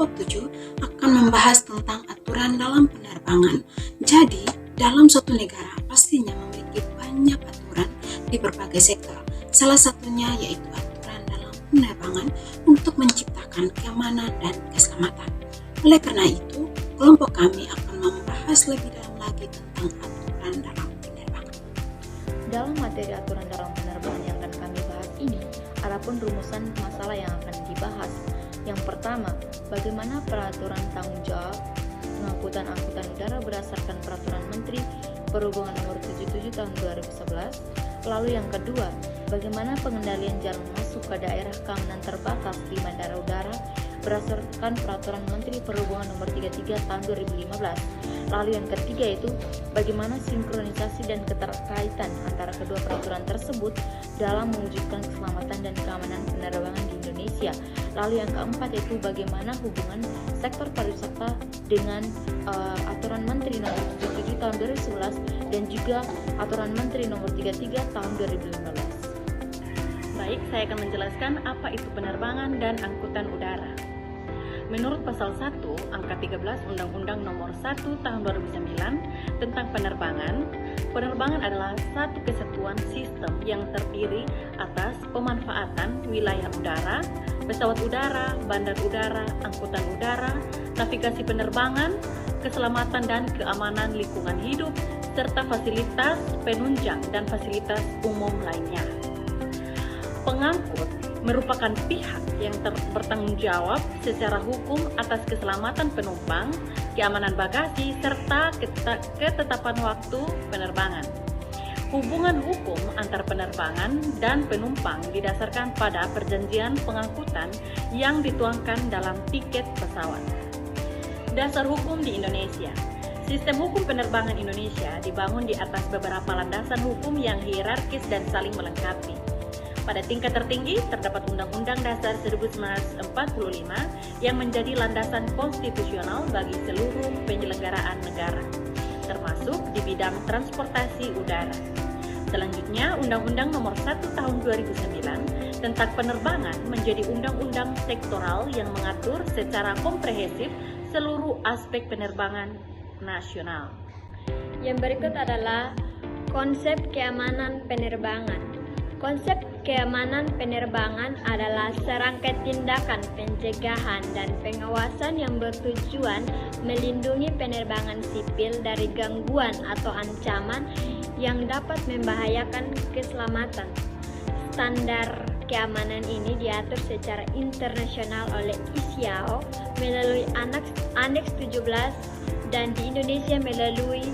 kelompok 7 akan membahas tentang aturan dalam penerbangan. Jadi, dalam suatu negara pastinya memiliki banyak aturan di berbagai sektor. Salah satunya yaitu aturan dalam penerbangan untuk menciptakan keamanan dan keselamatan. Oleh karena itu, kelompok kami akan membahas lebih dalam lagi tentang aturan dalam penerbangan. Dalam materi aturan dalam penerbangan yang akan kami bahas ini, ada pun rumusan masalah yang akan dibahas. Yang pertama, bagaimana peraturan tanggung jawab pengangkutan angkutan udara berdasarkan Peraturan Menteri Perhubungan Nomor 77 Tahun 2011. Lalu yang kedua, bagaimana pengendalian jalan masuk ke daerah keamanan terbatas di bandara udara berdasarkan Peraturan Menteri Perhubungan Nomor 33 Tahun 2015. Lalu yang ketiga itu, bagaimana sinkronisasi dan keterkaitan antara kedua peraturan tersebut dalam mewujudkan keselamatan dan keamanan penerbangan di Indonesia. Lalu yang keempat itu, bagaimana hubungan sektor pariwisata dengan Aturan Menteri Nomor 77 Tahun 2011 dan juga Aturan Menteri Nomor 33 Tahun 2015. Baik, saya akan menjelaskan apa itu penerbangan dan angkutan udara. Menurut Pasal 1, Angka 13 Undang-Undang Nomor 1 Tahun 2009 tentang penerbangan, penerbangan adalah satu kesatuan sistem yang terdiri atas pemanfaatan wilayah udara, pesawat udara, bandar udara, angkutan udara, navigasi penerbangan, keselamatan dan keamanan lingkungan hidup, serta fasilitas penunjang dan fasilitas umum lainnya. Pengangkut merupakan pihak yang bertanggung jawab secara hukum atas keselamatan penumpang, keamanan bagasi, serta ketetapan waktu penerbangan. Hubungan hukum antar penerbangan dan penumpang didasarkan pada perjanjian pengangkutan yang dituangkan dalam tiket pesawat. Dasar hukum di Indonesia. Sistem hukum penerbangan Indonesia dibangun di atas beberapa landasan hukum yang hierarkis dan saling melengkapi. Pada tingkat tertinggi terdapat Undang-Undang Dasar 1945 yang menjadi landasan konstitusional bagi seluruh penyelenggaraan negara, termasuk di bidang transportasi udara. Selanjutnya, Undang-Undang Nomor 1 Tahun 2009 tentang penerbangan menjadi undang-undang sektoral yang mengatur secara komprehensif seluruh aspek penerbangan nasional. Yang berikut adalah konsep keamanan penerbangan. Konsep keamanan penerbangan adalah serangkaian tindakan pencegahan dan pengawasan yang bertujuan melindungi penerbangan sipil dari gangguan atau ancaman yang dapat membahayakan keselamatan. Standar keamanan ini diatur secara internasional oleh ICAO melalui Aneks 17 dan di Indonesia melalui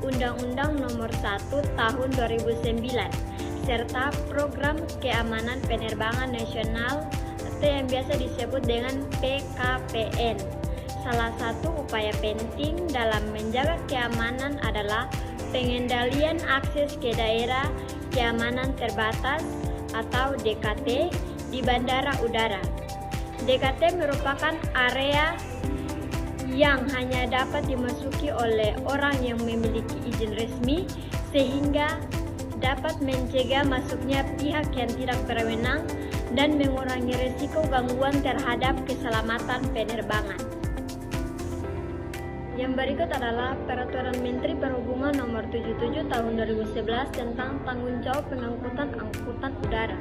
Undang-Undang Nomor 1 Tahun 2009 serta Program Keamanan Penerbangan Nasional atau yang biasa disebut dengan PKPN. Salah satu upaya penting dalam menjaga keamanan adalah pengendalian akses ke daerah keamanan terbatas atau DKT di bandara udara. DKT merupakan area yang hanya dapat dimasuki oleh orang yang memiliki izin resmi sehingga dapat mencegah masuknya pihak yang tidak berwenang dan mengurangi risiko gangguan terhadap keselamatan penerbangan. Yang berikut adalah Peraturan Menteri Perhubungan Nomor 77 Tahun 2011 tentang tanggung jawab pengangkutan angkutan udara.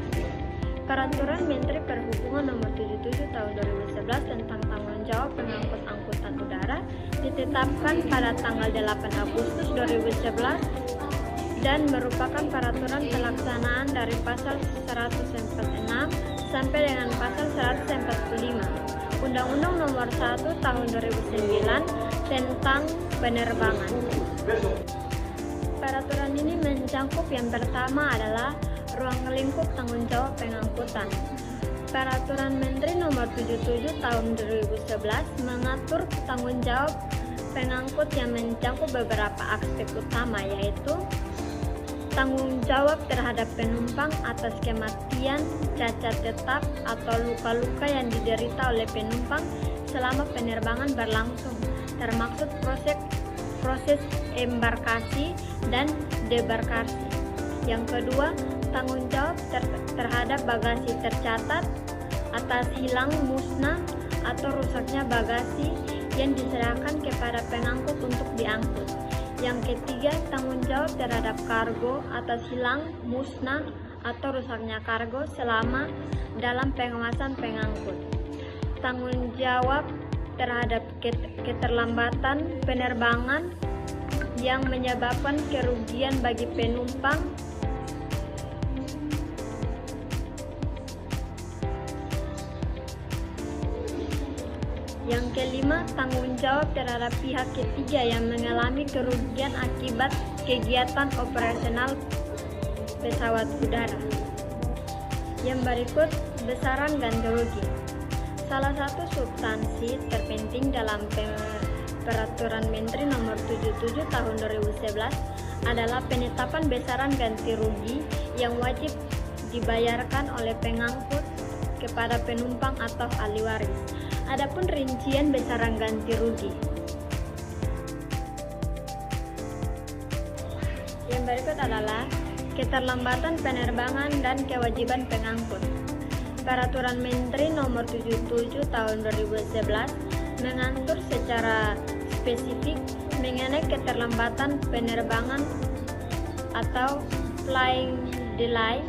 Peraturan Menteri Perhubungan Nomor 77 Tahun 2011 tentang tanggung jawab pengangkut angkutan udara ditetapkan pada tanggal 8 Agustus 2011 dan merupakan peraturan pelaksanaan dari pasal 146 sampai dengan pasal 145 Undang-Undang Nomor 1 Tahun 2009 tentang penerbangan. Peraturan ini mencakup yang pertama adalah ruang lingkup tanggung jawab pengangkutan. Peraturan Menteri Nomor 77 Tahun 2011 mengatur tanggung jawab pengangkut yang mencakup beberapa aspek utama, yaitu tanggung jawab terhadap penumpang atas kematian, cacat tetap, atau luka-luka yang diderita oleh penumpang selama penerbangan berlangsung, termaksud proses embarkasi dan debarkasi. Yang kedua, tanggung jawab terhadap bagasi tercatat atas hilang, musnah, atau rusaknya bagasi yang diserahkan kepada pengangkut untuk diangkut. Yang ketiga, tanggung jawab terhadap kargo atas hilang, musnah, atau rusaknya kargo selama dalam pengawasan pengangkut. Tanggung jawab terhadap keterlambatan penerbangan yang menyebabkan kerugian bagi penumpang. Yang kelima, tanggung jawab terhadap pihak ketiga yang mengalami kerugian akibat kegiatan operasional pesawat udara. Yang berikut, besaran ganti rugi. Salah satu substansi terpenting dalam Peraturan Menteri Nomor 77 Tahun 2011 adalah penetapan besaran ganti rugi yang wajib dibayarkan oleh pengangkut kepada penumpang atau ahli waris. Adapun rincian besaran ganti rugi. Yang berikut adalah keterlambatan penerbangan dan kewajiban pengangkut. Peraturan Menteri Nomor 77 Tahun 2011 mengatur secara spesifik mengenai keterlambatan penerbangan atau flight delay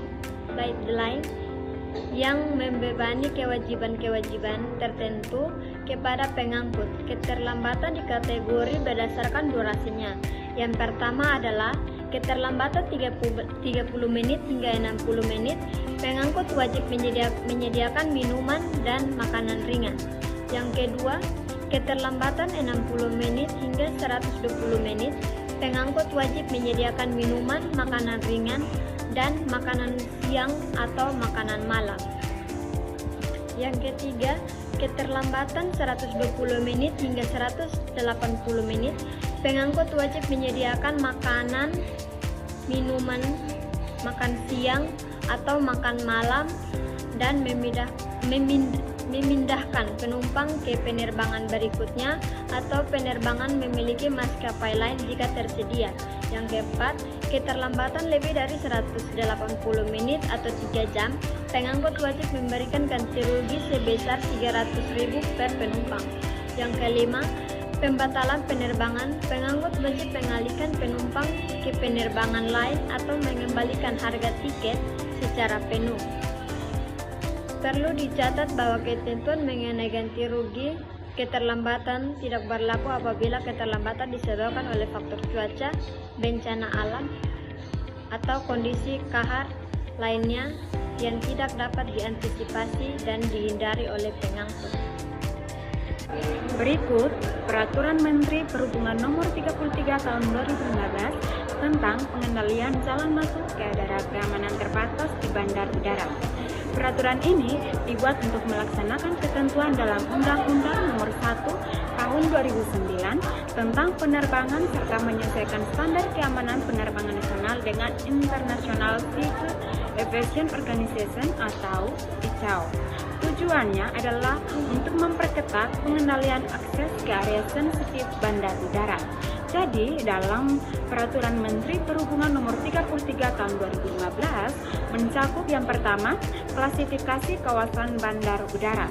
yang membebani kewajiban-kewajiban tertentu kepada pengangkut. Keterlambatan dikategori berdasarkan durasinya. Yang pertama adalah keterlambatan 30 menit hingga 60 menit. Pengangkut wajib menyediakan minuman dan makanan ringan. Yang kedua, keterlambatan 60 menit hingga 120 menit. Pengangkut wajib menyediakan minuman, makanan ringan, dan makanan siang atau makanan malam. Yang ketiga, keterlambatan 120 menit hingga 180 menit. Pengangkut wajib menyediakan makanan, minuman, makan siang atau makan malam, dan memindahkan penumpang ke penerbangan berikutnya atau penerbangan memiliki maskapai lain jika tersedia. Yang keempat, keterlambatan lebih dari 180 menit atau 3 jam, pengangkut wajib memberikan ganti rugi sebesar 300.000 per penumpang. Yang kelima, pembatalan penerbangan, pengangkut wajib mengalihkan penumpang ke penerbangan lain atau mengembalikan harga tiket secara penuh. Perlu dicatat bahwa ketentuan mengenai ganti rugi keterlambatan tidak berlaku apabila keterlambatan disebabkan oleh faktor cuaca, bencana alam, atau kondisi kahar lainnya yang tidak dapat diantisipasi dan dihindari oleh pengangkut. Berikut Peraturan Menteri Perhubungan Nomor 33 Tahun 2015 tentang pengendalian jalan masuk ke daerah keamanan terbatas di bandar udara. Peraturan ini dibuat untuk melaksanakan ketentuan dalam Undang-Undang Nomor 1 Tahun 2009 tentang penerbangan serta menyesuaikan standar keamanan penerbangan nasional dengan International Civil Aviation Organization atau ICAO. Tujuannya adalah untuk memperketat pengendalian akses ke area sensitif bandar udara. Jadi, dalam Peraturan Menteri Perhubungan Nomor 33 Tahun 2015 mencakup yang pertama, klasifikasi kawasan bandar udara.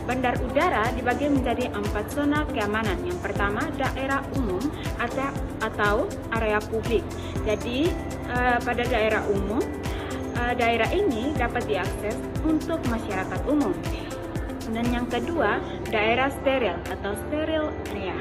Bandar udara dibagi menjadi 4 zona keamanan. Yang pertama, daerah umum atau area publik. Jadi, pada daerah umum, daerah ini dapat diakses untuk masyarakat umum. Dan yang kedua, daerah steril atau steril area,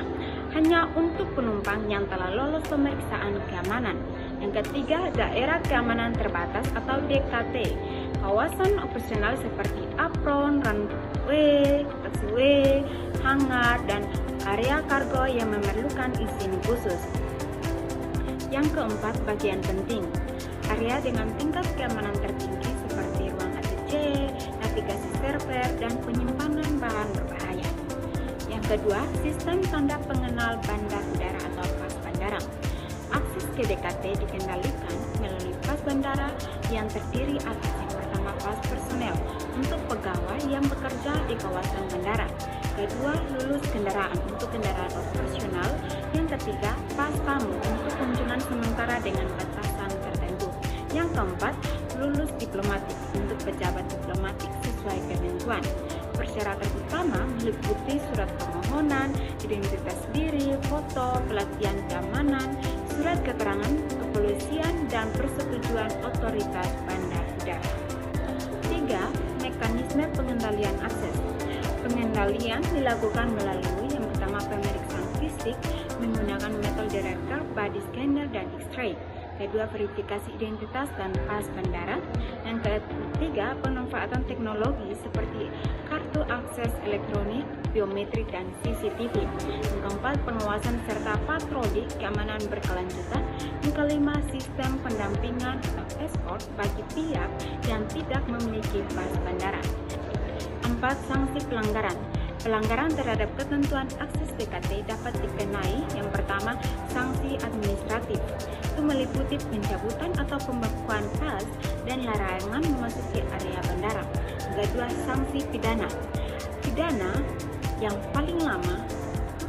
hanya untuk penumpang yang telah lolos pemeriksaan keamanan. Yang ketiga, daerah keamanan terbatas atau DKT, kawasan operasional seperti apron, runway, taxiway, hangar, dan area kargo yang memerlukan izin khusus. Yang keempat, bagian penting, area dengan tingkat keamanan tertinggi seperti ruang ATC, navigasi server, dan penyimpanan bahan berbahaya. Yang kedua, sistem tanda pengenal bandar udara atau pas bandara. Akses ke DKT dikendalikan melalui pas bandara yang terdiri atas yang pertama pas personel untuk pegawai yang bekerja di kawasan bandara. Kedua, lulus kendaraan untuk kendaraan operasional. Yang ketiga, pas tamu untuk kunjungan sementara dengan batasan tertentu. Yang keempat, lulus diplomatik untuk pejabat diplomatik sesuai ketentuan. persyaratan utama meliputi surat permohonan, identitas diri, foto, pelatihan keamanan, surat keterangan kepolisian, dan persetujuan otoritas bandar udara. 3. Mekanisme pengendalian akses. Pengendalian dilakukan melalui yang pertama pemeriksaan fisik menggunakan metal detector, body scanner, dan X-ray. Kedua, verifikasi identitas dan pas bandara. Yang ketiga, pemanfaatan teknologi seperti kartu akses elektronik, biometrik, dan CCTV. Yang keempat, pengawasan serta patroli keamanan berkelanjutan. Yang kelima, sistem pendampingan atau escort bagi pihak yang tidak memiliki pas bandara. 4. Sanksi pelanggaran. Pelanggaran terhadap ketentuan akses TKT dapat dikenai yang pertama, sanksi administratif. Itu meliputi pencabutan atau pembekuan pas dan larangan memasuki area bandara. Yang kedua, sanksi pidana. Pidana yang paling lama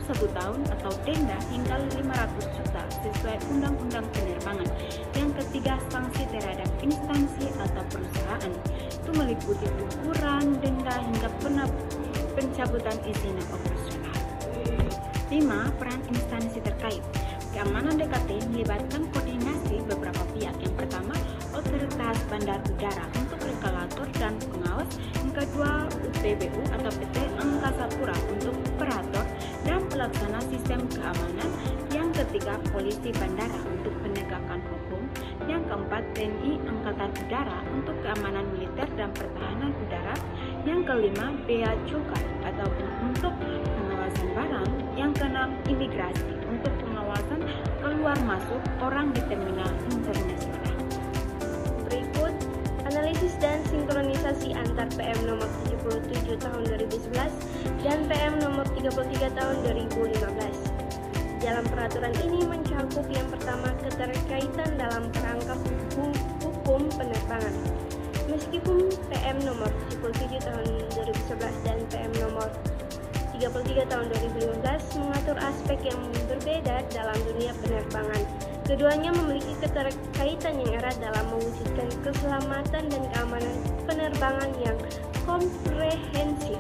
1 tahun atau denda hingga 500 juta sesuai Undang-Undang Penerbangan. Yang ketiga, sanksi terhadap instansi atau perusahaan. Itu meliputi teguran, denda hingga pencabutan izin operasional. 5. Peran instansi terkait. Keamanan DKT melibatkan koordinasi beberapa pihak. Yang pertama, otoritas bandar udara untuk regulator dan pengawas. Yang kedua, UPBU atau PT Angkasa Pura untuk operator dan pelaksana sistem keamanan. Yang ketiga, polisi bandara untuk penegakan hukum. Yang keempat, TNI Angkatan Udara untuk keamanan militer dan pertahanan udara. Yang kelima, Bea Cukai atau untuk pengawasan barang. Yang keenam, imigrasi untuk pengawasan keluar masuk orang di terminal internasional. Berikut analisis dan sinkronisasi antar PM nomor 77 tahun 2011 dan PM nomor 33 tahun 2015. Dalam peraturan ini mencakup yang pertama, keterkaitan dalam kerangka hukum penerbangan. Meskipun PM nomor 77 tahun 2011 dan PM nomor 33 tahun 2015 mengatur aspek yang berbeda dalam dunia penerbangan, keduanya memiliki keterkaitan yang erat dalam mewujudkan keselamatan dan keamanan penerbangan yang komprehensif.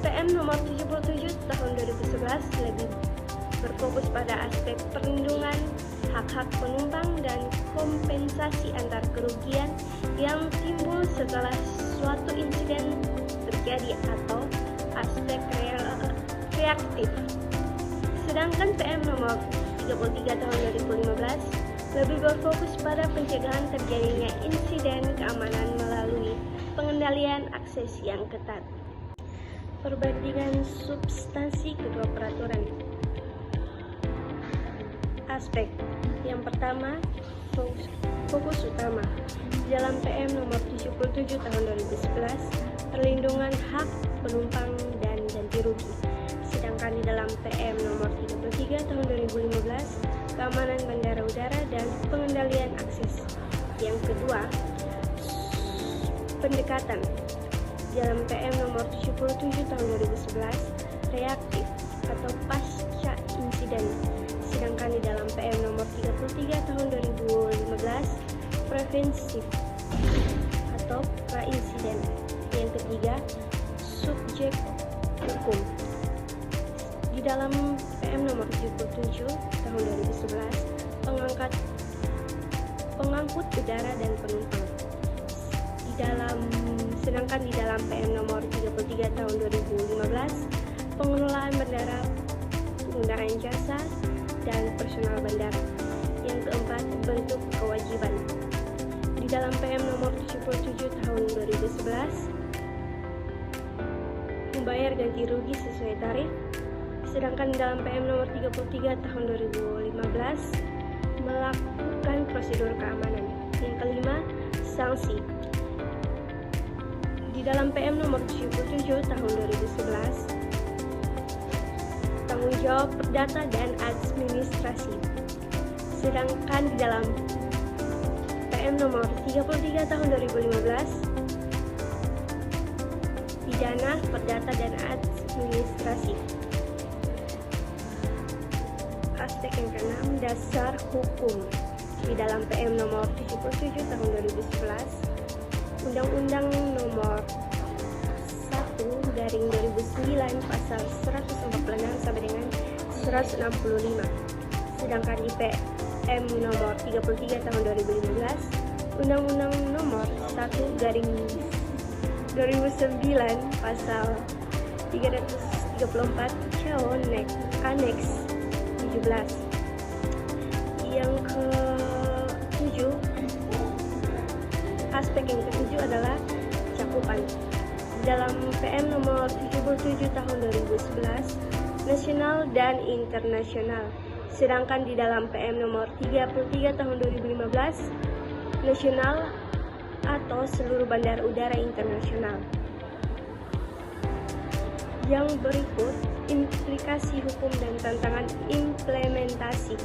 PM nomor 77 tahun 2011 lebih berfokus pada aspek perlindungan hak-hak penumpang dan kompensasi antar kerugian yang timbul setelah suatu insiden terjadi atau aspek reaktif. Sedangkan PM nomor 33 tahun 2015 lebih berfokus pada pencegahan terjadinya insiden keamanan melalui pengendalian akses yang ketat. Perbandingan substansi kedua peraturan. Aspek yang pertama, fokus utama dalam PM nomor 77 tahun 2011 perlindungan hak penumpang dan ganti rugi, sedangkan di dalam PM nomor 33 tahun 2015 keamanan bandara udara dan pengendalian akses. Yang kedua, pendekatan dalam PM nomor 77 tahun 2011 reaktif atau pasca insiden, sedangkan di dalam PM nomor 33 tahun 2015 preventif atau pra-insiden. Yang ketiga, subjek hukum. Di dalam PM nomor 77 tahun 2011 pengangkut udara dan penumpang. Sedangkan di dalam PM nomor 33 tahun 2015 pengelolaan bandara, penggunaan jasa dan personal bandara. Yang keempat, bentuk kewajiban. Di dalam PM nomor 77 tahun 2011 membayar ganti rugi sesuai tarif, sedangkan di dalam PM nomor 33 tahun 2015 melakukan prosedur keamanan. Yang kelima, sanksi. Di dalam PM nomor 77 tahun 2011 tanggung jawab perdata dan administrasi, sedangkan di dalam PM nomor 33 tahun 2015 pidana, perdata, dan administrasi. Aspek yang keenam, dasar hukum. Di dalam PM nomor 77 tahun 2011 Undang-Undang nomor 1 1/2009 pasal 146 sampai dengan 165. Sedangkan di PM nomor 33 tahun 2015, Undang-Undang nomor 1/2009 pasal 334 CAO Aneks 17. Yang ketujuh, aspek yang ketujuh adalah cakupan. Dalam PM nomor 77 tahun 2011, nasional dan internasional. Sedangkan di dalam PM nomor 33 tahun 2015, nasional atau seluruh bandara udara internasional. Yang berikut implikasi hukum dan tantangan implementasi.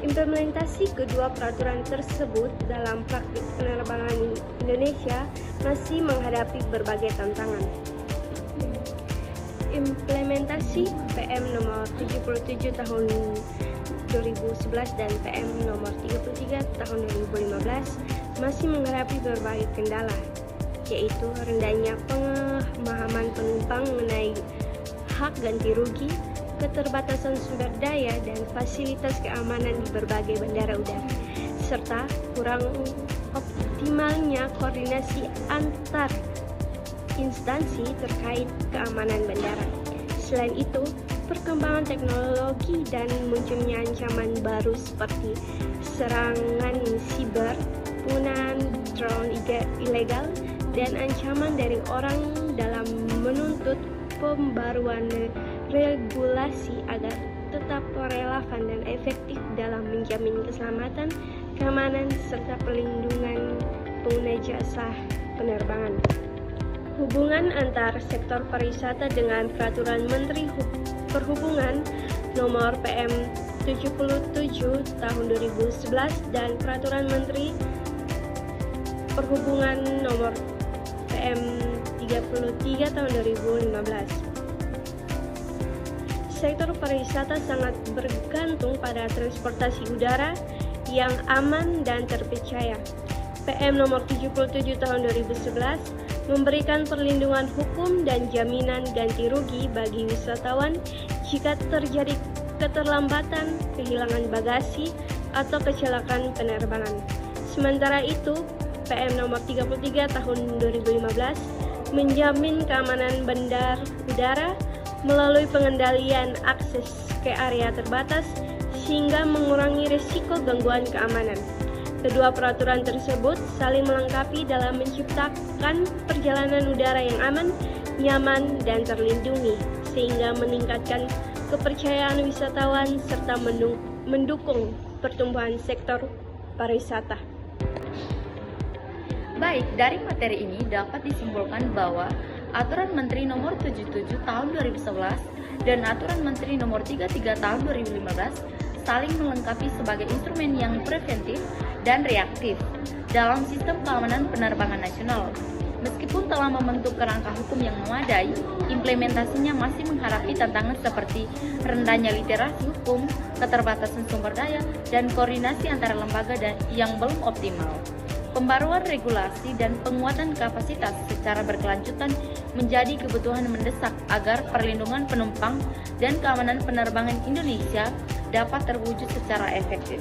Implementasi kedua peraturan tersebut dalam praktik penerbangan Indonesia masih menghadapi berbagai tantangan. Implementasi PM nomor 77 tahun 2011 dan PM nomor 33 tahun 2015 masih menghadapi berbagai kendala, yaitu rendahnya pemahaman penumpang mengenai hak ganti rugi, keterbatasan sumber daya dan fasilitas keamanan di berbagai bandara udara, serta kurang optimalnya koordinasi antar instansi terkait keamanan bandara. Selain itu, perkembangan teknologi dan munculnya ancaman baru seperti serangan siber, penggunaan drone ilegal, dan ancaman dari orang dalam menuntut pembaruan regulasi agar tetap relevan dan efektif dalam menjamin keselamatan, keamanan, serta perlindungan pengguna jasa penerbangan. Hubungan antar sektor pariwisata dengan Peraturan Menteri Perhubungan Nomor PM 77 Tahun 2011 dan Peraturan Menteri Perhubungan Nomor PM 33 Tahun 2015. Sektor pariwisata sangat bergantung pada transportasi udara yang aman dan terpercaya. PM nomor 77 tahun 2011 memberikan perlindungan hukum dan jaminan ganti rugi bagi wisatawan jika terjadi keterlambatan, kehilangan bagasi, atau kecelakaan penerbangan. Sementara itu, PM nomor 33 tahun 2015 menjamin keamanan bandar udara melalui pengendalian akses ke area terbatas sehingga mengurangi risiko gangguan keamanan. Kedua peraturan tersebut saling melengkapi dalam menciptakan perjalanan udara yang aman, nyaman, dan terlindungi sehingga meningkatkan kepercayaan wisatawan serta mendukung pertumbuhan sektor pariwisata. Baik, dari materi ini dapat disimpulkan bahwa Aturan Menteri Nomor 77 Tahun 2011 dan Aturan Menteri Nomor 33 Tahun 2015 saling melengkapi sebagai instrumen yang preventif dan reaktif dalam sistem keamanan penerbangan nasional. Meskipun telah membentuk kerangka hukum yang memadai, implementasinya masih menghadapi tantangan seperti rendahnya literasi hukum, keterbatasan sumber daya, dan koordinasi antara lembaga yang belum optimal. Pembaruan regulasi dan penguatan kapasitas secara berkelanjutan menjadi kebutuhan mendesak agar perlindungan penumpang dan keamanan penerbangan Indonesia dapat terwujud secara efektif.